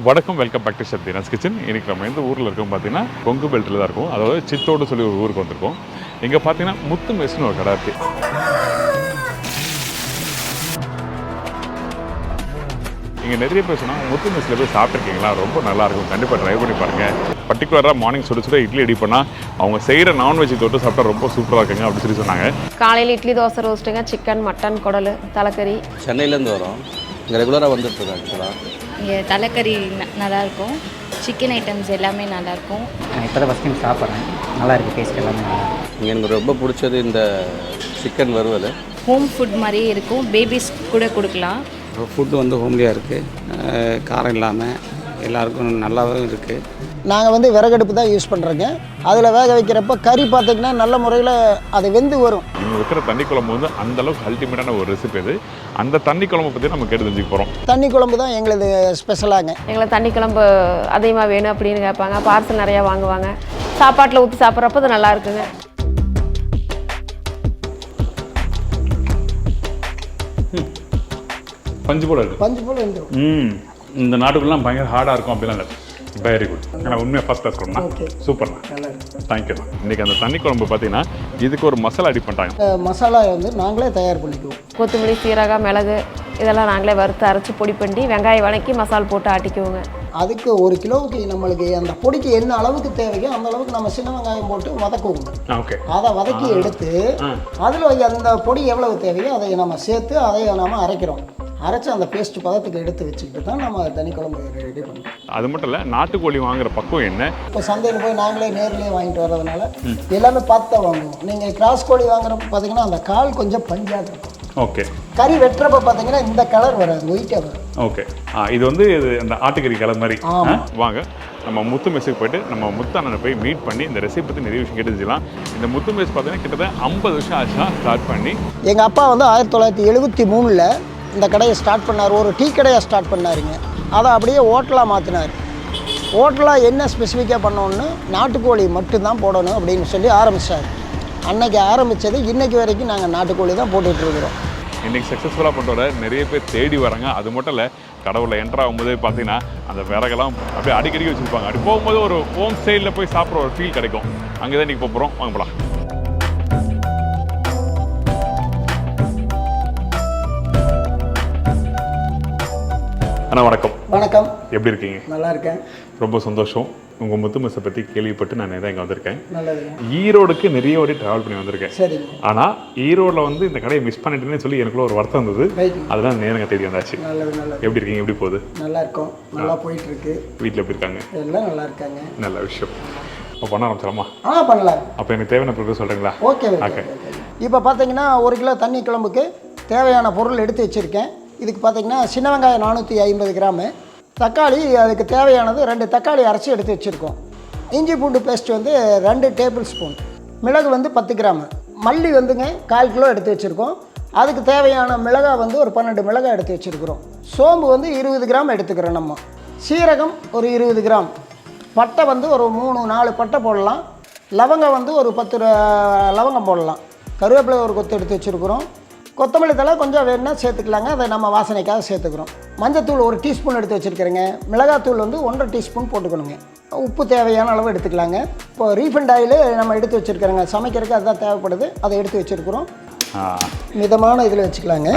வணக்கம், welcome back to Deena's kitchen. இன்றைக்கி நம்ம எந்த ஊரில் இருக்கோம் பார்த்தீங்கன்னா கொங்கு பெல்ட்டில் தான் இருக்கும். அதாவது சித்தோடு சொல்லி ஒரு ஊருக்கு வந்திருக்கோம். இங்கே பார்த்தீங்கன்னா முத்து மெஸ்னு ஒரு கடை இருக்குது. இங்கே நிறைய பேர் சொன்னால் முத்து மெஸ்ஸில் போய் சாப்பிட்ருக்கீங்களா, ரொம்ப நல்லாயிருக்கும், கண்டிப்பாக ட்ரை பண்ணி பாருங்கள். பர்டிகுலராக மார்னிங் சுட இட்லி ரெடி பண்ணால் அவங்க செய்கிற நான்வெஜ் தொட்டு சாப்பிட்டா ரொம்ப சூப்பராக இருக்குங்க அப்படின்னு சொல்லி சொன்னாங்க. காலையில் இட்லி தோசை ரோஸ்ட்டுங்க, சிக்கன் மட்டன் குடல் தலைக்கறி. சென்னையிலேருந்து வரோம், இங்கே ரெகுலராக வந்துட்டுருக்கோம். ஆக்சுவலாக இங்கே தலைக்கறி நல்லாயிருக்கும், சிக்கன் ஐட்டம்ஸ் எல்லாமே நல்லாயிருக்கும். நான் இப்போ தான் ஃபஸ்ட் டைம் சாப்பிட்றேன், நல்லா இருக்குது, டேஸ்ட் எல்லாமே நல்லா. இங்கே எனக்கு ரொம்ப பிடிச்சது இந்த சிக்கன் வறுவல். ஹோம் ஃபுட் மாதிரியே இருக்கும், பேபிஸ் கூட கொடுக்கலாம். ஃபுட்டு வந்து ஹோம்லியாக இருக்குது, காரம் இல்லாமல் எல்லாருக்கும் நல்லாவும் இருக்குது. நாங்கள் வந்து விறகடுப்பு தான் யூஸ் பண்ணுறோங்க. அதில் வேக வைக்கிறப்ப கறி பார்த்திங்கன்னா நல்ல முறையில் அது வெந்து வரும். இங்கே வைக்கிற தண்ணி குழம்பு வந்து அந்தளவுக்கு அல்டிமேட்டான ஒரு ரெசிபி அது. அந்த தண்ணி குழம்பு பற்றி நம்ம கேட்டு தெரிஞ்சுக்க போகிறோம். தண்ணி குழம்பு தான் எங்களது ஸ்பெஷலாங்க. எங்களை தண்ணி குழம்பு அதிகமாக வேணும் அப்படின்னு கேட்பாங்க, பார்சல் நிறையா வாங்குவாங்க. சாப்பாட்டில் ஊற்றி சாப்பிட்றப்ப அது நல்லா இருக்குங்க. பஞ்சு போல இருக்குது, பஞ்சு போல் வந்துடும். இந்த நாட்டுக்குலாம் பயங்கர ஹார்டாக இருக்கும் அப்படிலாம் இல்லை, வெரி குட். ஆனால் உண்மையாக ஃபஸ்ட் கிளாஸ் கொடுண்ணா, சூப்பர்ண்ணா, தேங்க்யூண்ணா. இன்றைக்கி அந்த தண்ணி குழம்பு பார்த்தீங்கன்னா இதுக்கு ஒரு மசாலா அடி பண்ணுறாங்க. மசாலா வந்து நாங்களே தயார் பண்ணிக்குவோம். கொத்தமல்லி, சீரகம், மிளகு இதெல்லாம் நாங்களே வறுத்து அரைச்சி பொடி பண்ணி வெங்காயம் வதக்கி மசால் போட்டு ஆட்டிக்குவோங்க. அதுக்கு ஒரு கிலோவுக்கு நம்மளுக்கு அந்த பொடிக்கு என்ன அளவுக்கு தேவையோ அந்த அளவுக்கு நம்ம சின்ன வெங்காயம் போட்டு வதக்குவோங்க. ஓகே, அதை வதக்கி எடுத்து அதில் அந்த பொடி எவ்வளவு தேவையோ அதை நம்ம சேர்த்து அதை நம்ம அரைக்கிறோம். அரைச்சி அந்த பேஸ்ட் பதத்துக்கு எடுத்து வச்சுக்கிட்டு தான் நம்ம தனி குழம்பு ரெடி பண்ணுறோம். அது மட்டும் இல்லை, நாட்டுக்கோழி வாங்குற பக்கம் என்ன, இப்போ சந்தையில் போய் நாங்களே நேர்லேயே வாங்கிட்டு வர்றதுனால எல்லாமே பார்த்து தான் வாங்குவோம். நீங்கள் கிராஸ் கோழி வாங்குறப்ப பார்த்தீங்கன்னா அந்த கால் கொஞ்சம் பஞ்சாக இருக்கும். ஓகே, கறி வெட்டுறப்ப பார்த்தீங்கன்னா இந்த கலர் வராது, ஒயிட்டாக வரும். ஓகே, இது வந்து அந்த ஆட்டுக்கறி கலர் மாதிரி. வாங்க நம்ம முத்து மெஸ்ஸுக்கு போயிட்டு நம்ம முத்து அண்ணனை போய் மீட் பண்ணி இந்த ரெசிபி பற்றி நிறைய விஷயம் கேட்டு தெரிஞ்சுக்கலாம். இந்த முத்து மெஸ் பார்த்தீங்கன்னா கிட்டத்தட்ட 50 வருஷம் ஆச்சுன்னா ஸ்டார்ட் பண்ணி. எங்கள் அப்பா வந்து 1973 இந்த கடையை ஸ்டார்ட் பண்ணார். ஒரு டீ கடையை ஸ்டார்ட் பண்ணாருங்க. அதை அப்படியே ஹோட்டலாக மாற்றினார். ஹோட்டலாக என்ன ஸ்பெசிஃபிக்காக பண்ணோன்னு நாட்டுக்கோழி மட்டும்தான் போடணும் அப்படின்னு சொல்லி ஆரம்பித்தார். அன்னைக்கு ஆரம்பித்தது இன்றைக்கி வரைக்கும் நாங்கள் நாட்டுக்கோழி தான் போட்டுட்ருக்குறோம். இன்றைக்கி சக்ஸஸ்ஃபுல்லாக பண்ணுற நிறைய பேர் தேடி வராங்க. அது மட்டும் இல்லை, கடவுளில் என்ட்ரு ஆகும்போதே பார்த்தீங்கன்னா அந்த விறகெல்லாம் அப்படியே அடிக்கடி வச்சுருப்பாங்க. அப்படி போகும்போது ஒரு ஹோம் ஸ்டைலில் போய் சாப்பிட்ற ஒரு ஃபீல் கிடைக்கும். அங்கே தான் இன்றைக்கி போகிறோம், வாங்க போகலாம். அண்ணா வணக்கம். வணக்கம், எப்படி இருக்கீங்க? நல்லா இருக்கேன், ரொம்ப சந்தோஷம். உங்கள் முத்து மெஸ்ஸை பற்றி கேள்விப்பட்டு நான் நிறைய இங்கே வந்திருக்கேன். நல்லதுங்க. ஈரோடுக்கு நிறைய வாட்டி ட்ராவல் பண்ணி வந்திருக்கேன். சரிங்க. ஆனால் ஈரோடில் வந்து இந்த கடையை மிஸ் பண்ணிட்டேன்னு சொல்லி எனக்குள்ள ஒரு வருத்தம் இருந்தது. அதெல்லாம் நேரங்க தேடி வந்தாச்சு. நல்லது நல்லது. எப்படி இருக்கீங்க, எப்படி போகுது? நல்லா இருக்கும், நல்லா போயிட்டுருக்கு. வீட்டில் எப்படி இருக்காங்க? எல்லாம் நல்லா இருக்காங்க. நல்ல விஷயம். இப்போ பண்ண ஆரம்பிச்சிடலாமா? பண்ணலாம். அப்போ எனக்கு தேவையான பொருட்கள் சொல்கிறீங்களா? Okay okay. இப்போ பார்த்தீங்கன்னா 1 கிலோ தண்ணி குழம்புக்கு தேவையான பொருள் எடுத்து வச்சுருக்கேன். இதுக்கு பார்த்தீங்கன்னா சின்ன வெங்காயம் 450 கிராமு, தக்காளி அதுக்கு தேவையானது 2 தக்காளி அரைச்சி எடுத்து வச்சுருக்கோம். இஞ்சி பூண்டு பேஸ்ட் வந்து 2 டேபிள் ஸ்பூன், மிளகு வந்து 10 கிராமு, மல்லி வந்துங்க 1/4 கிலோ எடுத்து வச்சுருக்கோம். அதுக்கு தேவையான மிளகாய் வந்து ஒரு 12 மிளகாய் எடுத்து வச்சுருக்குறோம். சோம்பு வந்து 20 கிராம் எடுத்துக்கிறோம் நம்ம. சீரகம் ஒரு 20 கிராம், பட்டை வந்து ஒரு 3-4 பட்டை போடலாம், லவங்கம் வந்து ஒரு 10 லவங்கம் போடலாம், கருவேப்பிலை ஒரு கொத்து எடுத்து வச்சுருக்குறோம். கொத்தமல்லி தழை கொஞ்சம் வேணுன்னா சேர்த்துக்கலாங்க, அதை நம்ம வாசனைக்காக சேர்த்துக்கிறோம். மஞ்சத்தூள் 1 டீஸ்பூன் எடுத்து வச்சுருக்கிறேங்க. மிளகாத்தூள் வந்து 1.5 டீஸ்பூன் போட்டுக்கணுங்க. உப்பு தேவையான அளவு எடுத்துக்கலாங்க. இப்போ ரீஃபண்ட் ஆயில் நம்ம எடுத்து வச்சுருக்கிறோங்க, சமைக்கிறதுக்கு அதுதான் தேவைப்படுது, அதை எடுத்து வச்சுருக்குறோம். மிதமான இதில் வச்சுக்கலாங்க.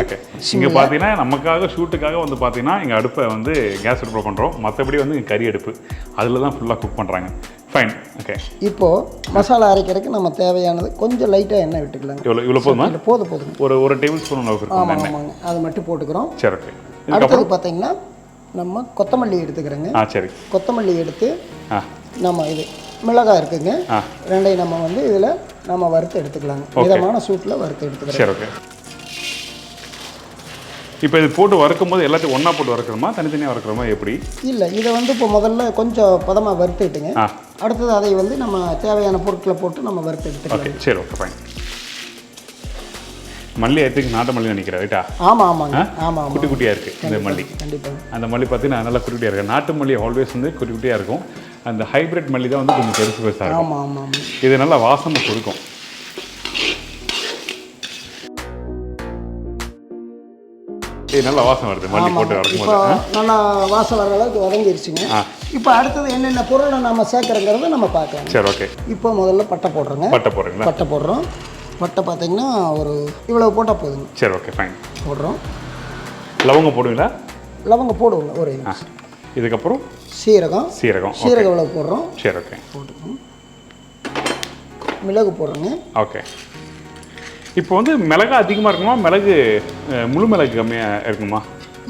இங்கே பார்த்தீங்கன்னா நமக்காக ஷூட்டுக்காக வந்து பார்த்தீங்கன்னா எங்கள் அடுப்பை வந்து கேஸ் அடுப்பில் பண்ணுறோம். மற்றபடி வந்து இங்கே கறி அடுப்பு, அதில் தான் ஃபுல்லாக குக் பண்ணுறாங்க. Fine, okay. இப்போது மசாலா அரைக்கிறதுக்கு நம்ம தேவையானது கொஞ்சம் லைட்டாக எண்ணெய் விட்டுக்கலாங்க. இவ்வளோ போதுமா? போதும். ஒரு டேபிள் ஸ்பூன் அளவுக்கு இருக்கும். ஆமாங்க, அது மட்டும் போட்டுக்கிறோம். சரி, ஓகே. அடுத்தது பார்த்தீங்கன்னா நம்ம கொத்தமல்லி எடுத்துக்கிறோங்க. சரி, கொத்தமல்லி எடுத்து நம்ம இது மிளகாய் இருக்குங்க, 2ஐயும் நம்ம வந்து இதில் நம்ம வறுத்து எடுத்துக்கலாங்க. மிதமான சூட்டில் வறுத்து எடுத்துக்கலாம். சரி, ஓகே. இப்போ இது போட்டு வறுக்கும் போது எல்லாத்தையும் ஒன்றா போட்டு வறுக்கிறோமா, தனித்தனியாக வறுக்கிறோமா, எப்படி? இல்லை, இதை வந்து இப்போ முதல்ல கொஞ்சம் பதமாக வறுத்துக்கிட்டுங்க. அடுத்தது அதை வந்து நம்ம தேவையான பொருட்களை போட்டு நம்ம வறுத்து எடுத்துக்கலாம். ஓகே, சரி, ஓகே, ஃபைன். மல்லி ஐத்துக்கு நாட்டு மல்லி நினைக்கிறேன், ரைட்டா? ஆமாம், குட்டி குட்டியாக இருக்குது இந்த மல்லி. கண்டிப்பாக அந்த மல்லி பார்த்தீங்கன்னா நல்லா குட்டி குட்டியாக இருக்குது. நாட்டு மல்லி ஆல்வேஸ் வந்து குட்டி குட்டியாக இருக்கும். அந்த ஹைப்ரிட் மல்லி தான் வந்து கொஞ்சம் பெருசு பெருசாக இருக்கும். ஆமாம். இது நல்லா வாசனை கொடுக்கும். நல்ல வாசம் வருது மல்லி போட்டு இப்போ வதக்கும்போது. நல்லா வாசம் வர அளவுக்கு வதங்கிருச்சுங்க. இப்போ அடுத்தது என்னென்ன பொருளை நம்ம சேர்க்குறங்கிறத நம்ம பார்க்கலாம். சரி, ஓகே. இப்போ முதல்ல பட்டை போடுறோங்க. பட்டை போடுறீங்களா? பட்டை போடுறோம். பட்டை பார்த்தீங்கன்னா ஒரு இவ்வளவு போட்டால் போதுங்க. சரி, ஓகே, ஃபைன். போடுறோம். லவங்கம் போடுவீங்களா? லவங்கம் போடுவோங்க ஒரு இதுக்கப்புறம் சீரகம். சீரகம் இவ்வளவு போடுறோம். சரி, ஓகே. போட்டுக்கோங்க. மிளகு போடுறோங்க. ஓகே. இப்போ வந்து மிளகு அதிகமாக இருக்குமா, மிளகு முழு மிளகு கம்மியாக இருக்குமா?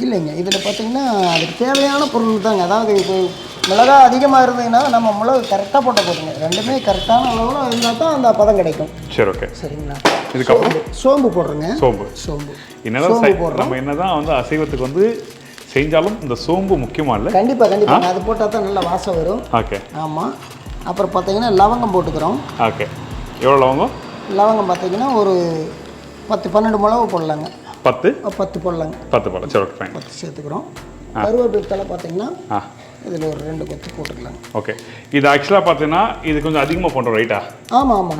இல்லைங்க, இதில் பார்த்தீங்கன்னா அதுக்கு தேவையான பொருள் தாங்க. அதாவது இப்போ மிளகா அதிகமாக இருந்ததுன்னா நம்ம மிளகு கரெக்டாக போட்ட போதுங்க. ரெண்டுமே கரெக்டான அளவில் இருந்தால் தான் அந்த பதம் கிடைக்கும். சரி, ஓகே. சரிங்களா? இதுக்கப்புறம் சோம்பு போடுறோங்க. சோம்பு என்னதான் நம்ம என்னதான் வந்து அசைவத்துக்கு வந்து செஞ்சாலும் இந்த சோம்பு முக்கியமா இல்லை? கண்டிப்பாக அது போட்டால் தான் நல்ல வாசம் வரும். ஓகே. ஆமாம். அப்புறம் பார்த்தீங்கன்னா லவங்கம் போட்டுக்கிறோம். ஓகே. எவ்வளோ லவங்கம்? லவங்கம் பார்த்தீங்கன்னா ஒரு 10-12 மிளகு போடலாங்க. 10 போடலாங்க. 10 போடலாம். சரி, ஓகே, ஃபைன். 10 சேர்த்துக்கிறோம். கருவேப்பிலை தலை பார்த்தீங்கன்னா இதில் ஒரு 2 கொத்து போட்டுக்கலாம். ஓகே. இது ஆக்சுவலாக பார்த்தீங்கன்னா இது கொஞ்சம் அதிகமாக பண்ணுறோம், ரைட்டா? ஆமாம்.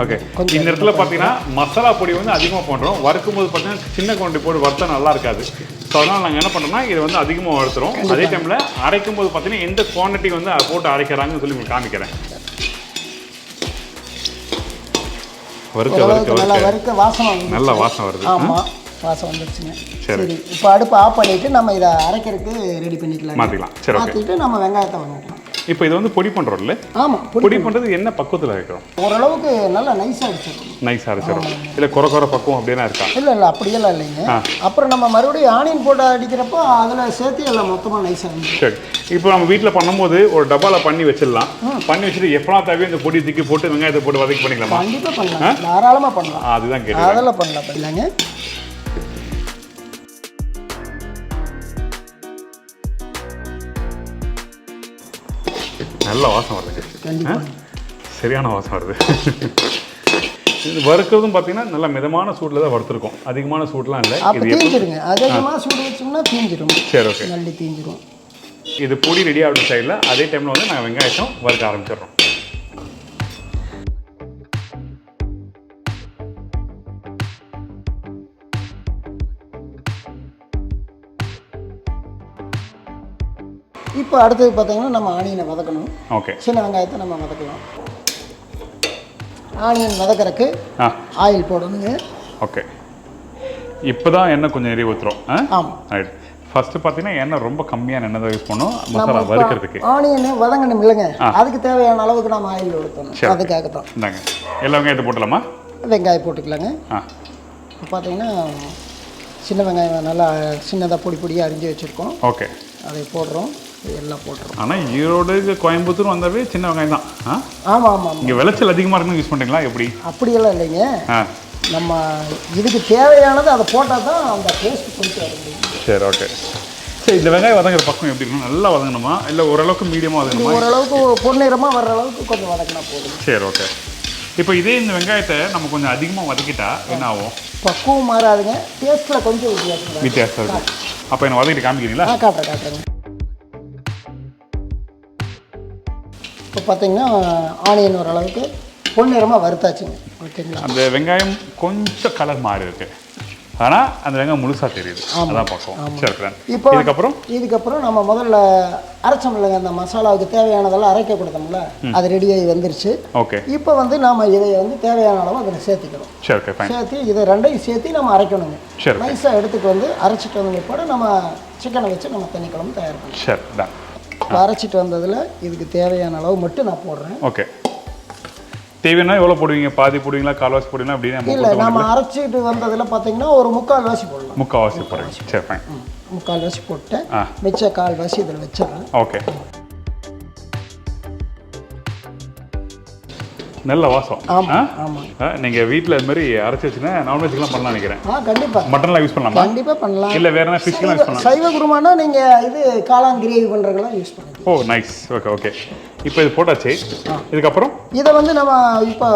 ஓகே. இந்த இடத்துல பார்த்தீங்கன்னா மசாலா பொடி வந்து அதிகமாக பண்ணுறோம். வறுக்கும்போது பார்த்தீங்கன்னா சின்ன குவான்டிட்டி போட்டு வறுத்தா நல்லா இருக்காது. ஸோ அதனால் நாங்கள் என்ன பண்ணுறோம்னா இதை வந்து அதிகமாக வறுத்துறோம். அதே டைமில் அரைக்கும் போது பார்த்தீங்கன்னா எந்த குவான்டிட்டி வந்து போட்டு அரைக்கிறாங்கன்னு சொல்லி உங்களுக்கு காமிக்கிறேன். வறுக்க வாசம் நல்ல வாசம் வருது. ஆமாம், வாசம் வந்துருச்சுங்க. சரி, இப்போ அடுப்பு ஆஃப் பண்ணிவிட்டு நம்ம இதை அரைக்கிறதுக்கு ரெடி பண்ணிக்கலாம். மாற்றிக்கலாம். சரி, ஓகே. மாற்றிட்டு நம்ம வெங்காயத்தை வதக்கலாம். இப்போ இது வந்து பொடி பண்ணுறோம்ல? ஆமாம். பொடி பண்ணுறது என்ன பக்குவத்தில் இருக்கிறோம்? ஓரளவுக்கு நல்லா நைஸாக அடிச்சிடும். நைஸாக அடிச்சிடும். இல்லை குறை பக்குவம் அப்படின்னா இருக்கா? இல்லை அப்படியெல்லாம் இல்லைங்க. அப்புறம் நம்ம மறுபடியும் ஆனியன் போட்டு அடிக்கிறப்போ அதில் சேர்த்து எல்லாம் மொத்தமாக நைஸாக. சரி. இப்போ நம்ம வீட்டில் பண்ணும்போது ஒரு டப்பாவில் பண்ணி வச்சிடலாம். பண்ணி வச்சுட்டு எப்படா தேவையோ இந்த பொடி தூக்கி போட்டு வெங்காயத்தை போட்டு வதக்கி பண்ணிக்கலாமா? கண்டிப்பாக பண்ணலாம், தாராளமாக பண்ணலாம். அதுதான் கேட்குறேன். அதெல்லாம் பண்ணலாம். இல்லைங்க, நல்ல வாசம் வருதுங்க. கண்டிப்பாக சரியான வாசம் வருது. இது வறுக்கிறதும் பார்த்தீங்கன்னா நல்ல மிதமான சூட்டில் தான் வறுத்துருக்கோம். அதிகமான சூட்லாம் இல்லை. இது தீஞ்சிருங்க. அதிகமாக சூடு வச்சோம்னா தீஞ்சிரும். சரி, ஓகே. நல்லி தீஞ்சிரும். இது பொடி ரெடி ஆகிற சைடில் அதே டைமில் வந்து நாங்கள் வெங்காயத்தை வறுக்க ஆரம்பிச்சிடுறோம். இப்போ அடுத்தது பார்த்தீங்கன்னா நம்ம ஆனியனை வதக்கணும். ஓகே. சின்ன வெங்காயத்தை நம்ம வதக்கலாம். ஆனியன் வதக்கறதுக்கு ஆயில் போடணுங்க. ஓகே. இப்போ தான் எண்ணெய் கொஞ்சம் நிறைய ஊற்றுறோம். ஆமாம். ரைட். ஃபஸ்ட்டு பார்த்தீங்கன்னா எண்ணெய் ரொம்ப கம்மியான எண்ணெய் தான் யூஸ் பண்ணோம் மசாலா வறுக்கிறதுக்கு. ஆனியனை வதங்கணும் இல்லைங்க, அதுக்கு தேவையான அளவுக்கு நம்ம ஆயில் ஊற்றணும். அதுக்காக தான். இந்தாங்க, எல்லா வெங்காயத்தை போட்டலாமா? வெங்காயம் போட்டுக்கலாங்க. இப்போ பார்த்தீங்கன்னா சின்ன வெங்காயம் நல்லா சின்னதாக பொடியாக அரிஞ்சு வச்சுருக்கோம். ஓகே. அதை போடுறோம். எல்லாம் போட்டுரும். ஆனால் ஈரோடு கோயம்புத்தூர் வந்தாவே சின்ன வெங்காயம் தான். ஆமாம். இங்கே விளைச்சல் அதிகமாக இருக்குன்னு யூஸ் பண்ணுறீங்களா எப்படி? அப்படியெல்லாம் இல்லைங்க. நம்ம இதுக்கு தேவையானது அதை போட்டால் தான் அந்த டேஸ்ட் கொஞ்சம் வரும். சரி, ஓகே. சரி, இந்த வெங்காயம் வதங்குற பக்கம் எப்படி இருக்கணும்? நல்லா வதங்கணுமா இல்லை ஓரளவுக்கு மீடியமாக வதங்கணுமா? ஓரளவுக்கு பொன்னிறமாக வர்ற அளவுக்கு கொஞ்சம் வதக்கினா போதும். சரி, ஓகே. இப்போ இதே இந்த வெங்காயத்தை நம்ம கொஞ்சம் அதிகமாக வதக்கிட்டா என்ன ஆகும்? பக்குவம் மாறாதுங்க, டேஸ்ட்டில் கொஞ்சம் வித்தியாசம் இருக்கும். அப்போ என்ன வதக்கிட்டு காமிக்கிறீங்களா? காட்டுறேங்க. இப்போ பார்த்தீங்கன்னா ஆனியன் ஓரளவுக்கு பொன்னிறமாக வறுத்தாச்சுங்க. ஓகேங்களா? அந்த வெங்காயம் கொஞ்சம் கலர் மாறி இருக்கு, ஆனால் அந்த வெங்காயம் முழுசாக தெரியுது. அதான் பார்ப்போம். சரி. இப்போ இதுக்கப்புறம் நம்ம முதல்ல அரைச்சோம் இல்லைங்க, அந்த மசாலாவுக்கு தேவையானதெல்லாம் அரைக்க கொடுத்தோம்ல, அது ரெடியாகி வந்துருச்சு. ஓகே. இப்போ வந்து நம்ம இதை வந்து தேவையான அளவு அதில் சேர்த்துக்கணும். சரி, ஓகே, ஃபைன். சேர்த்து இதை ரெண்டையும் சேர்த்து நம்ம அரைக்கணுங்க. சரி. நைஸாக எடுத்துகிட்டு வந்து அரைச்சிட்டு வந்த பிற்பாடு நம்ம சிக்கனை வச்சு நம்ம தண்ணி குழம்பு தயார் பண்ணணும். சரி, தான். இப்போ அரைச்சிட்டு வந்ததில் இதுக்கு தேவையான அளவு மட்டும் நான் போடுறேன். ஓகே. தேவைன்னா எவ்வளோ போடுவீங்க? பாதி போடுவீங்களா, கால்வாசி போடுவீங்களா அப்படின்னு? இல்லை, நம்ம அரைச்சிட்டு வந்ததில் பார்த்தீங்கன்னா ஒரு 3/4 வாசி போடலாம். 3/4 வாசி போடுறீங்க. சரி, ஃபைன். 3/4 வாசி போட்டேன். மிச்ச 1/4 வாசி இதில் வச்சிடறேன். ஓகே. நல்ல வாசம். ஆமாம். நீங்கள் வீட்டில் இது மாதிரி அரைச்சி வச்சுன்னா நான்வெஜ்லாம் பண்ணலாம் நினைக்கிறேன். கண்டிப்பாக. மட்டன்லாம் யூஸ் பண்ணலாமா? கண்டிப்பாக பண்ணலாம். இல்லை வேற என்ன ஃபிஷ்லாம் யூஸ் பண்ணலாம்? சைவ குருமானா நீங்கள் இது காளான் கிரேவி பண்ணுறதெல்லாம் யூஸ் பண்ணுங்க. ஓ, நைஸ். Okay, okay. இப்போ இது போட்டாச்சு. இதுக்கப்புறம் இதை வந்து நம்ம இப்போ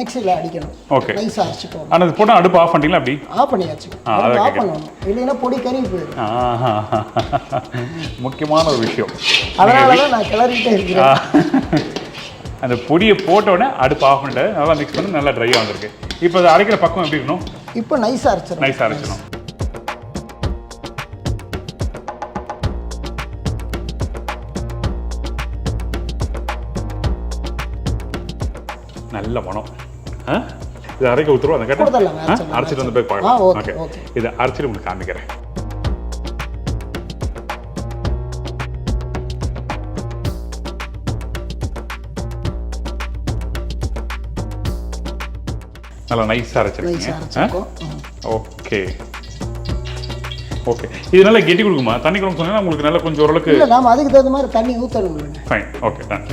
மிக்சியில் அடிக்கணும். ஓகே. நைஸாக அரைச்சிட்டோம். ஆனால் இது போட்டால் அடுப்பு ஆஃப் பண்ணிட்டீங்களா? அப்படி ஆஃப் பண்ணியாச்சு. ஆஃப் பண்ணணும், இல்லைன்னா பொடி கறி போயிடும். முக்கியமான ஒரு விஷயம், அதனால தான் நான் கிளறிட்டே இருக்கிறேன். அந்த பொடியை போட்ட உடனே அடுப்பு ஆஃப் பண்ணிட்டு நல்லா மிக்ஸ் பண்ணி நல்லா ட்ரையாக வந்திருக்கு. இப்போ அதை அரைக்கிற பக்கம் எப்படி இருக்கணும்? இப்போ நைஸாக அரைச்சிடணும். நைஸாக அரைச்சிடணும். நல்ல மனம். இது அரைக்க ஊற்றுருவோம் அந்த கொடுத்துடலாங்க, கேட்டேன் அரைச்சிட்டு வந்து போய் ஆ, பார்க்கலாம். Okay, okay, okay. இதை அரைச்சிட்டு உங்களுக்கு காமிக்கிறேன். நல்லா நைஸாக நைஸாக அரைச்சிருக்கீங்க. அரைச்சிருக்கோம். Okay okay. இது நல்லா கெட்டி கொடுக்குமா? தண்ணி குழம்பு சொன்னீங்கன்னா உங்களுக்கு நல்லா கொஞ்சம் ஓரளவுக்கு. இல்லை, நாம் அதுக்கு தகுந்த மாதிரி தண்ணி ஊற்றணும். Fine, okay done.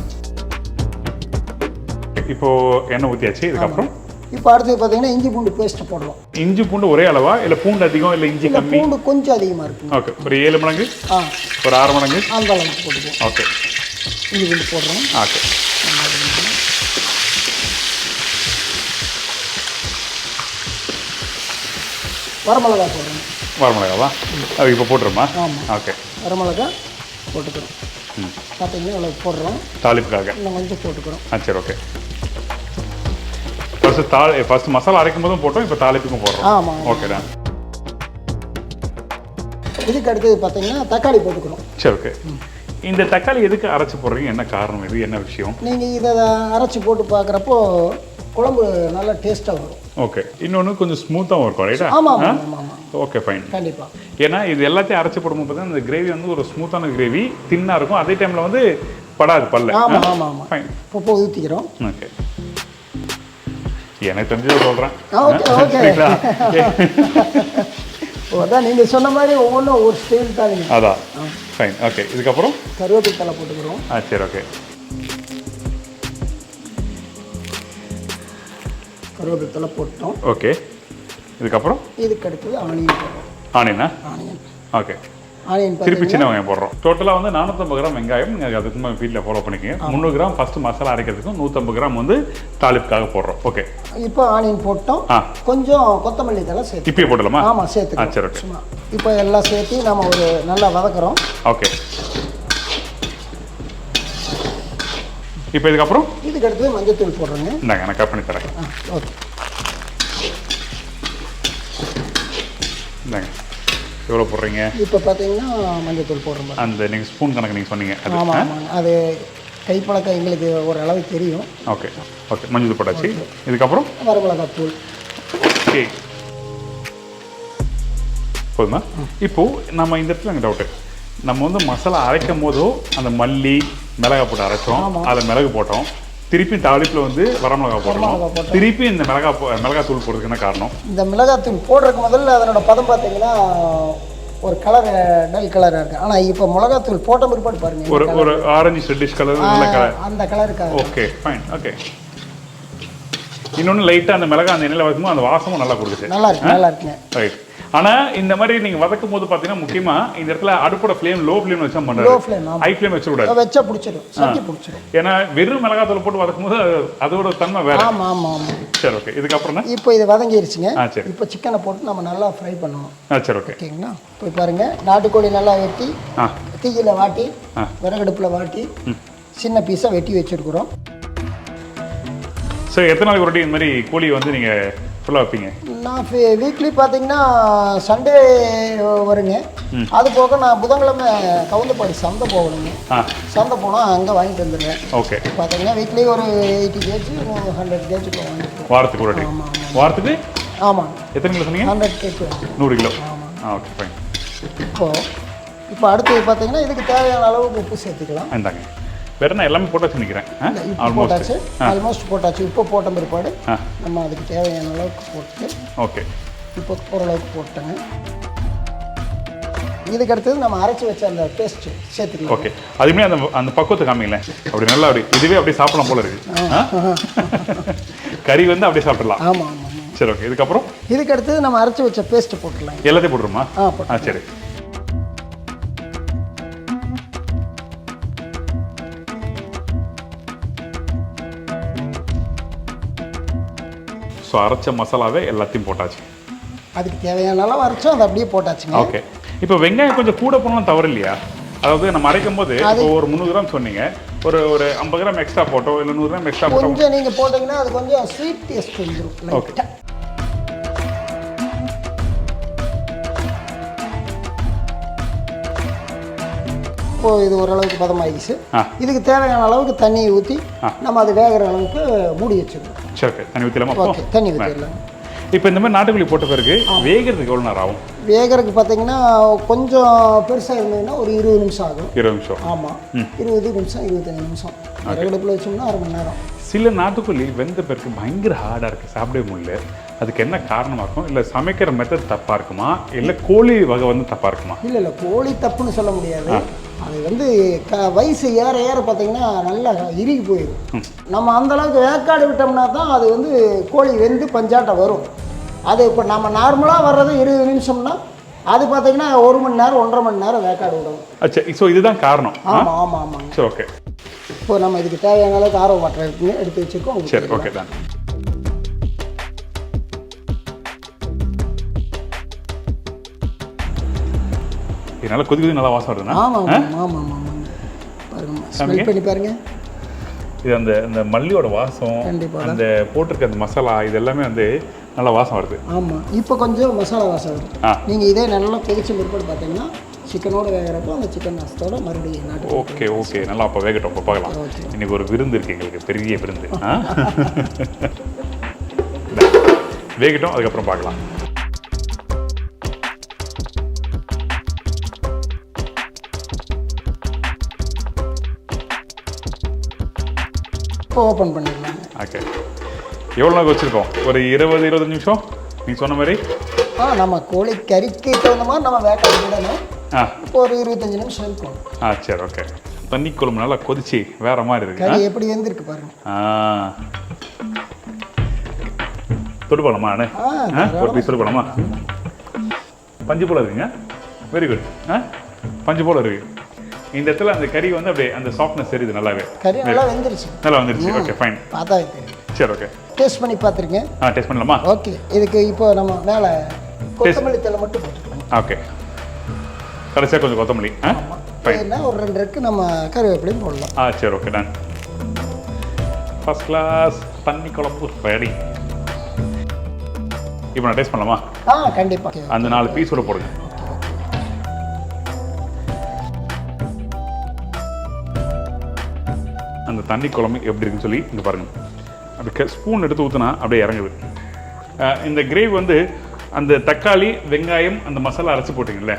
இப்போ எண்ணெய் ஊற்றியாச்சு. இதுக்கப்புறம் இப்போ அடுத்து பார்த்தீங்கன்னா இஞ்சி பூண்டு பேஸ்ட் போடலாம். இஞ்சி பூண்டு ஒரே அளவா இல்லை பூண்டு அதிகம் இல்லை இஞ்சி இல்லை, கம்மி? பூண்டு கொஞ்சம் அதிகமாக இருக்கும். ஓகே, ஒரு 7 மடங்கு, ஆ, ஒரு 6 மடங்கு அந்த அளவுக்கு போட்டுக்குவோம். ஓகே. இஞ்சி பூண்டு போடுறோம். ஓகே, வரமிளகா போடுறோம். வரமிளகாவா? அது இப்போ போட்டுருமா? ஆமாம், ஓகே. வரமிளகா போட்டுக்கிறோம். பார்த்தீங்கன்னா இவ்வளோ போடுறோம். தாளிப்புக்காக இன்னும் கொஞ்சம் போட்டுக்கிறோம். சரி, ஓகே. ஃபர்ஸ்ட் மசாலா அரைக்கும் போதும் போட்டோம், இப்போ தாளிப்புக்கும் போடுறோம். ஆமாம், ஓகே தான். இதுக்கு அடுத்தது பார்த்தீங்கன்னா தக்காளி போட்டுக்கிறோம். சரி, ஓகே. இந்த தக்காளி எதுக்கு அரைச்சி போடுறீங்க? என்ன காரணம்? இது என்ன விஷயம்? நீங்கள் இதை அரைச்சி போட்டு பார்க்குறப்போ குழம்பு நல்லா டேஸ்ட்டாக வரும். ஓகே. இன்னொன்று கொஞ்சம் ஸ்மூத்தாகவும் இருக்கும், ரைட்டா? ஆமாம் ஆமாம் ஆமாம், ஓகே, ஃபைன். கண்டிப்பாக. ஏன்னா இது எல்லாத்தையும் அரைச்சி போடும்போது பார்த்தீங்கன்னா இந்த கிரேவி வந்து ஒரு ஸ்மூத்தான கிரேவி, தின்னாக இருக்கும், அதே டைமில் வந்து படாது பல்ல. ஆமாம் ஆமாம் ஆமாம். ஃபைன். இப்போ ஊற்றிக்கிறோம். ஓகே, எனக்கு தெரிஞ்சதை சொல்கிறேன். Okay okay. அதான் நீங்கள் சொன்ன மாதிரி ஒவ்வொன்றும் ஒரு ஸ்டைல் தான். அதான், ஃபைன். ஓகே, இதுக்கப்புறம் கருவேப்பிலை தலை போட்டுக்கிறோம். சரி, ஓகே. கருவேப்பிலை தலை போட்டோம். ஓகே, இதுக்கப்புறம் இதுக்கு அடுத்தது ஆனியன் போடுறோம். ஆனியனா? ஆனியன். ஓகே. ஆனியன் திருப்பி சின்ன வெங்காயம் போடுறோம். டோட்டலாக வந்து 450 கிராம் வெங்காயம். நீங்கள் அதுக்கு மேலே வீட்டில் ஃபாலோ பண்ணிக்கோங்க. 300 கிராம் ஃபஸ்ட்டு மசாலா அரைக்கிறதுக்கும் 150 கிராம் வந்து தாளிப்புக்காக போடுறோம். ஓகே. இப்போ ஆனியன் போட்டோம். கொஞ்சம் கொத்தமல்லி தலை சேர்த்து இப்பயே போடலாமா? ஆமாம், சேர்த்து. சரி, ஓகே. சும்மா இப்போ எல்லாம் சேர்த்து நம்ம ஒரு நல்லா வதக்குறோம். ஓகே. இப்போ இதுக்கப்புறம் இதுக்கு அடுத்து மஞ்சத்தூள் போடுறோங்க. இந்தாங்க, நான் கட் பண்ணி தரேன். ஓகே. இந்தாங்க, எவ்வளோ போடுறீங்க? இப்போ பார்த்தீங்கன்னா மஞ்சத்தூள் போடுறோம். அந்த நீங்கள் ஸ்பூன் கணக்கு நீங்கள் சொன்னீங்க அது. ஆமாம் ஆமாங்க, அது கைப்பழக்கம் எங்களுக்கு ஒரு அளவு தெரியும். ஓகே ஓகே, மஞ்சள் போட்டாச்சு. இதுக்கப்புறம் வரமிளகாத்தூள். ஓகே, போதுமா? இப்போது நம்ம இந்த இடத்துல எனக்கு டவுட்டு, நம்ம வந்து மசாலா அரைக்கும் போதோ அந்த மல்லி மிளகா போட்டு அரைச்சோம், அதில் மிளகு போட்டோம், திருப்பி தாளிப்பில் வந்து வரமிளகா போட்டோம், திருப்பி இந்த மிளகாத்தூள் போடுறதுக்கு என்ன காரணம்? இந்த மிளகாத்தூள் போடுறதுக்கு முதல்ல அதனோட பதம் பார்த்தீங்கன்னா ஒரு கலர் டல் கலராக இருக்குது. ஆனால் இப்போ மிளகாத்தூள் போட்ட பிற்பாடு பாருங்கள், ஒரு ஆரஞ்சு ரெட்டிஷ் கலர், நல்ல கலர். அந்த கலருக்காக. Okay, fine. ஓகே. இன்னொன்று லைட்டாக அந்த மிளகா அந்த எண்ணெயில் வதக்கும்போது அந்த வாசமும் நல்லா கொடுக்குது. நல்லா இருக்கு, நல்லா இருக்குங்க. ரைட். ஆனால் இந்த மாதிரி நீங்கள் வதக்கும் போது பார்த்தீங்கன்னா முக்கியமாக இந்த இடத்துல அடுப்போட ஃப்ளேம் லோ ஃப்ளேம் வச்சா பண்ணுறது. லோ ஃப்ளேம், ஹை ஃப்ளேம் வச்சக்கூடாது. வச்சா பிடிச்சிடும், சட்டி பிடிச்சிடும். ஏன்னா வெறும் மிளகாத்தூள் போட்டு வதக்கும் போது அதோட தன்மை வேற. ஆமாம் ஆமாம் ஆமாம். சரி, ஓகே. இதுக்கப்புறம் இப்போ இது வதங்கிருச்சுங்க. சரி. இப்போ சிக்கனை போட்டு நம்ம நல்லா ஃப்ரை பண்ணுவோம். சரி, ஓகே. ஓகேங்களா? இப்போ பாருங்க, நாட்டுக்கோழி நல்லா வெட்டி தீயில வாட்டி விறகடுப்பில் வாட்டி சின்ன பீஸாக வெட்டி வச்சுருக்குறோம். ஸோ எத்தனை நாளைக்கு ஒரு இந்த மாதிரி கோழி வந்து நீங்கள் ஃபுல்லாக வைப்பீங்க? நான் வீக்லி பார்த்தீங்கன்னா சண்டே வருங்க. அது போக நான் புதன்கிழமை கவுந்தப்பாடி சந்தை போகணுங்க. சந்தை போனால் அங்கே வாங்கிட்டு வந்துடுவேன். ஓகே. பார்த்தீங்கன்னா வீக்லி ஒரு 80 கேஜி 100 கேஜி வாங்கிட்டு வாரத்துக்கு ஒரு வாரத்துக்கு? ஆமாம். எத்தனை கிலோ சொன்னீங்க? 100 கேஜி. 100 கிலோ. Okay, fine. இப்போ அடுத்தது பார்த்தீங்கன்னா இதுக்கு தேவையான அளவுக்கு உப்பு சேர்த்துக்கலாம். இந்தாங்க, வேற நான் எல்லாமே போட்டாச்சு நினைக்கிறேன். ஆல்மோஸ்ட் போட்டாச்சு. உப்பு போட்ட பிற்பாடு நம்ம அதுக்கு தேவையான அளவுக்கு போட்டு ஓகே இப்போ ஓரளவுக்கு போட்டேங்க. இதுக்கு அடுத்தது நம்ம அரைச்சி வச்ச அந்த பேஸ்ட் சேர்த்துக்கலாம். ஓகே, அதுமே அந்த அந்த பக்குவத்தை காமிங்களேன். அப்படி நல்லா அப்படி இதுவே அப்படியே சாப்பிடலாம் போல இருக்கு. கறி வந்து அப்படியே சாப்பிடலாம். ஆமாம் ஆமாம். சரி, ஓகே. இதுக்கப்புறம் இதுக்கு அடுத்தது நம்ம அரைச்சி வச்ச பேஸ்ட் போட்டுடலாம். எல்லாத்தையும் போட்டுருமா? சரி. ஸோ அரைச்ச மசாலாவே எல்லாத்தையும் போட்டாச்சு. அதுக்கு தேவையான அளவு அரைச்சோம், அதை அப்படியே போட்டாச்சுங்க. ஓகே. இப்போ வெங்காயம் கொஞ்சம் கூட போனாலும் தவறு இல்லையா? அதாவது நம்ம அரைக்கும் போது இப்போ ஒரு 300 கிராம் சொன்னீங்க, ஒரு 50 கிராம் எக்ஸ்ட்ரா போட்டோம், இல்லை 100 கிராம் எக்ஸ்ட்ரா போட்டோம், கொஞ்சம் நீங்கள் போட்டிங்கன்னா அது கொஞ்சம் ஸ்வீட் டேஸ்ட் வந்துடும். ஓகே. இப்போது இது ஓரளவுக்கு பதமாகிடுச்சு. இதுக்கு தேவையான அளவுக்கு தண்ணியை ஊற்றி நம்ம அது வேகிற அளவுக்கு மூடி வச்சுருக்கோம். சரி, ஓகே. தண்ணி ஊற்றிடலாமா? ஓகே, தண்ணி ஊற்றிடலாம். இப்போ இந்த மாதிரி நாட்டுக்கோழி போட்ட பிறகு வேகிறதுக்கு எவ்வளோ நேரம் ஆகும்? வேகிறதுக்கு பார்த்தீங்கன்னா கொஞ்சம் பெருசாக இருந்ததுன்னா ஒரு 20 நிமிஷம் ஆகும். 20 நிமிஷம்? ஆமாம், 20 நிமிஷம் 25 நிமிஷம். அடுப்பில் வச்சோம்னா அரை மணி நேரம். சில நாட்டுக்கோழி வெந்த பிறகு பயங்கர ஹார்டாக இருக்குது, சாப்பிடவே முடியல. அதுக்கு என்ன காரணமாக இருக்கும்? இல்லை சமைக்கிற மெத்தட் தப்பாக இருக்குமா, இல்லை கோழி வகை வந்து தப்பாக இருக்குமா? இல்லை கோழி தப்புன்னு சொல்ல முடியாது. அது வந்து வயசு ஏற ஏற பார்த்தீங்கன்னா நல்லா இறுகி போயிடும். நம்ம அந்தளவுக்கு வேக்காடு விட்டோம்னா தான் அது வந்து கோழி வெந்து பஞ்சாட்டம் வரும். அது இப்போ நம்ம நார்மலாக வர்றது 20 நிமிஷம்னா அது பார்த்தீங்கன்னா 1 மணி நேரம் 1.5 மணி நேரம் வேக்காடு விடும். அச்சா, ஸோ இதுதான் காரணம். ஆமாம் ஆமாம் ஆமாம். சரி, ஓகே. இப்போ நம்ம இதுக்கு தேவையான அளவுக்கு ஆர்வம் வாட்டர் இருக்குங்க, எடுத்து வச்சுருக்கோம். சரி, ஓகே தான். இதனால கொதிக்குது, நல்லா வாசம் வருதுண்ணா. ஆமாம் ஆமாம் ஆமாம் ஆமாம். பாருங்க, ஸ்மெல் பண்ணி பாருங்க. இது அந்த மல்லியோட வாசம், அந்த போட்டிருக்க அந்த மசாலா, இது எல்லாமே வந்து நல்லா வாசம் வருது. ஆமாம், இப்போ கொஞ்சம் மசாலா வாசம் வருது. நீங்கள் இதே நல்லா கொதிச்ச பிற்பாடு பார்த்தீங்கன்னா சிக்கனோட வேகிறப்போ அந்த சிக்கன் வாசத்தோட மறுபடியும் நாட்டு. ஓகே ஓகே, நல்லா அப்போ வேகட்டும். அப்போ பார்க்கலாம். இன்னைக்கு ஒரு விருந்து இருக்குது எங்களுக்கு, பெரிய விருந்து. வேகட்டும், அதுக்கப்புறம் பார்க்கலாம். இப்போ ஓப்பன் பண்ணிடலாம். ஓகே. எவ்வளோ நாள் வச்சுருக்கோம்? ஒரு 20-25 நிமிஷம் நீ சொன்ன மாதிரி. நம்ம கோழி கறிக்கு தகுந்த மாதிரி நம்ம வேக்காடு விடணும். இப்போ ஒரு 25 நிமிஷம் இருக்கும். சரி, ஓகே. தண்ணி குழம்பு நல்லா கொதிச்சு வேற மாதிரி இருக்கு. கறி எப்படி வெந்திருக்கு பாருங்க. தொடுப்பலாமா? ஒரு பீஸ் தொடுப்பலாமா? பஞ்சு போல இருக்குங்க. Very good. பஞ்சு போல இருக்கு. இந்த இடத்துல அந்த கறி வந்து அப்படியே அந்த சாஃப்ட்னஸ் தெரியுது நல்லாவே. கறி நல்லா வெந்துருச்சு. நல்லா வந்துருச்சு. Okay, fine. பார்த்தா தெரியும். சரி, ஓகே. டேஸ்ட் பண்ணி பார்த்துருக்கேன். டேஸ்ட் பண்ணலாமா? ஓகே. இதுக்கு இப்போ நம்ம மேலே கொத்தமல்லி தழை மட்டும் போட்டுக்கலாம். ஓகே. கடைசியாக கொஞ்சம் கொத்தமல்லி. ஃபைன். ஒரு 2 இருக்கு, நம்ம கருவேப்பிலையும் போடலாம். சரி, ஓகே டன். ஃபர்ஸ்ட் கிளாஸ் தண்ணி குழம்பு ரெடி. இப்போ நான் டேஸ்ட் பண்ணலாமா? கண்டிப்பாக. அந்த 4 பீஸோட போடுங்க. அந்த தண்ணி குழம்பு எப்படி இருக்குன்னு சொல்லி இங்கே பாருங்கள். அப்படி ஸ்பூன் எடுத்து ஊற்றினா அப்படியே இறங்குது. இந்த கிரேவி வந்து அந்த தக்காளி, வெங்காயம், அந்த மசாலா அரைச்சி போட்டிங்கல்ல,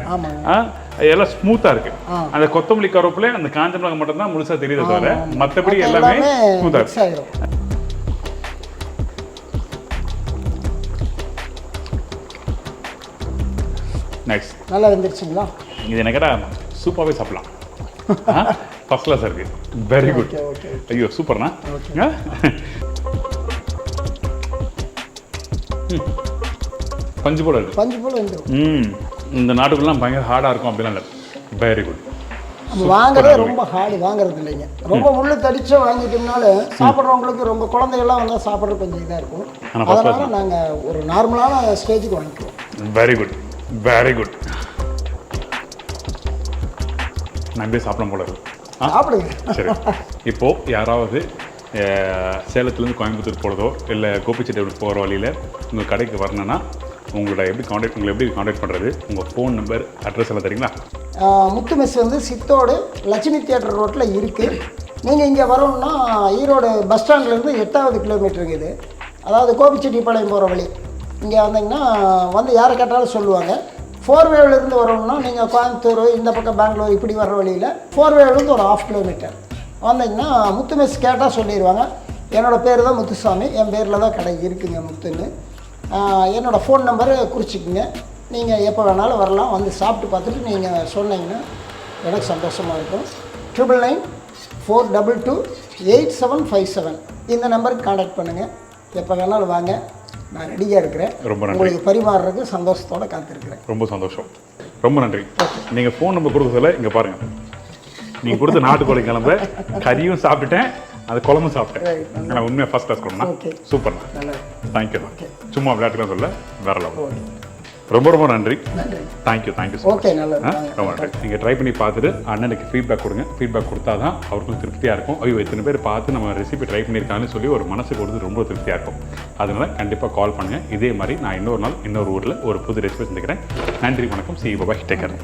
எல்லாம் ஸ்மூத்தாக இருக்குது. அந்த கொத்தமல்லி கருவேப்பிலை, அந்த காஞ்ச மிளகாய் மட்டும்தான் முழுசாக தெரியுது தவிர மற்றபடி எல்லாமே ஸ்மூத்தாக இருக்கு. நைஸ். நல்லா வந்துருச்சுங்களா? இது என்ன கேட்டால் சூப்பராகவே சாப்பிடலாம். ஃபர்ஸ்ட் கிளாஸ் இருக்குது. Very good. ஐயோ, சூப்பர்ண்ணா. பஞ்சு போல இருக்கு. பஞ்சு போல வந்துடும். இந்த நாட்டுக்குள்ளலாம் பயங்கர ஹார்டாக இருக்கும் அப்படிலாம் இல்லை. Very good. வாங்குறதே ரொம்ப ஹார்டு வாங்குறது இல்லைங்க. ரொம்ப முள்ளு தடிச்சா வாங்கிட்டோம்னால சாப்பிட்றவங்களுக்கு ரொம்ப குழந்தைகள்லாம் வந்தால் சாப்பிட்றது கொஞ்சம் இதாக இருக்கும். அதனால நாங்கள் ஒரு நார்மலான ஸ்டேஜுக்கு வாங்கிக்குவோம். Very good, very good. நான் போய் சாப்பிட போல இருக்கு. சாப்பிடுங்க. சரி. இப்போது யாராவது சேலத்துலேருந்து கோயம்புத்தூர் போகிறதோ இல்லை கோபிச்செட்டியூர் போகிற வழியில் உங்கள் கடைக்கு வரணுன்னா உங்களை எப்படி காண்டாக்ட் பண்ணுறது? உங்கள் ஃபோன் நம்பர், அட்ரஸ் எல்லாம் தெரியுங்களா? முத்து மெஸ் வந்து சித்தோடு லட்சுமி தியேட்டர் ரோட்டில் இருக்குது. நீங்கள் இங்கே வரணும்னா ஈரோடு பஸ் ஸ்டாண்ட்லேருந்து 8வது கிலோமீட்டருக்கு இது. அதாவது கோபிச்செட்டிப்பாளையம் போகிற வழி. இங்கே வந்தீங்கன்னா வந்து யாரை கேட்டாலும் சொல்லுவாங்க. 4 வேவிலேருந்து வரணும்னா நீங்கள் கோயம்புத்தூர், இந்த பக்கம் பெங்களூர் இப்படி வர்ற வழியில் 4 வேவிலேருந்து ஒரு 1/2 கிலோமீட்டர் வந்தீங்கன்னா முத்து மெஸ் கேட்டால் சொல்லிடுவாங்க. என்னோடய பேர் தான் முத்துசாமி. என் பேரில் தான் கடை இருக்குங்க, முத்துன்னு. என்னோடய ஃபோன் நம்பரு குறிச்சிக்கோங்க. நீங்கள் எப்போ வேணாலும் வரலாம். வந்து சாப்பிட்டு பார்த்துட்டு நீங்கள் சொன்னீங்கன்னா எனக்கு சந்தோஷமாக இருக்கும். 9994228757 இந்த நம்பருக்கு கான்டாக்ட் பண்ணுங்கள். எப்போ வேணாலும் வாங்க, நான் ரெடியாக இருக்கிறேன். ரொம்ப நன்றி. உங்களுக்கு பரிமாறுறதுக்கு சந்தோஷத்தோடு காத்திருக்கிறேன். ரொம்ப சந்தோஷம். ரொம்ப நன்றி. நீங்கள் ஃபோன் நம்பர் கொடுத்ததில்ல, இங்கே பாருங்கள். நீங்கள் கொடுத்த நாட்டுக்கோழி கிளம்ப கறியும் சாப்பிட்டுட்டேன், அது குழம்பும் சாப்பிட்டேன். நான் உண்மையாக ஃபர்ஸ்ட் கிளாஸ் கொடுண்ணா. சூப்பர்ண்ணா. தேங்க்யூ. சும்மா விளையாட்டுலாம் சொல்ல, வேற லெவல். ரொம்ப ரொம்ப நன்றி. Thank you so much. ரொம்ப நன்றி. நீங்கள் ட்ரை பண்ணி பார்த்துட்டு அண்ணனுக்கு ஃபீட்பேக் கொடுங்க. ஃபீட்பேக் கொடுத்தா தான் அவருக்கும் திருப்தியாக இருக்கும். ஐயோ, இத்தனை பேர் பார்த்து நம்ம ரெசிபி ட்ரை பண்ணியிருக்காங்கன்னு சொல்லி ஒரு மனசுக்கு கொடுத்து ரொம்ப திருப்தியாக இருக்கும். அதனால் கண்டிப்பாக கால் பண்ணுங்கள். இதே மாதிரி நான் இன்னொரு நாள் இன்னொரு ஊரில் ஒரு புது ரெசிபி செஞ்சுக்கிறேன். நன்றி, வணக்கம். சி பாய், டேக் கேர்.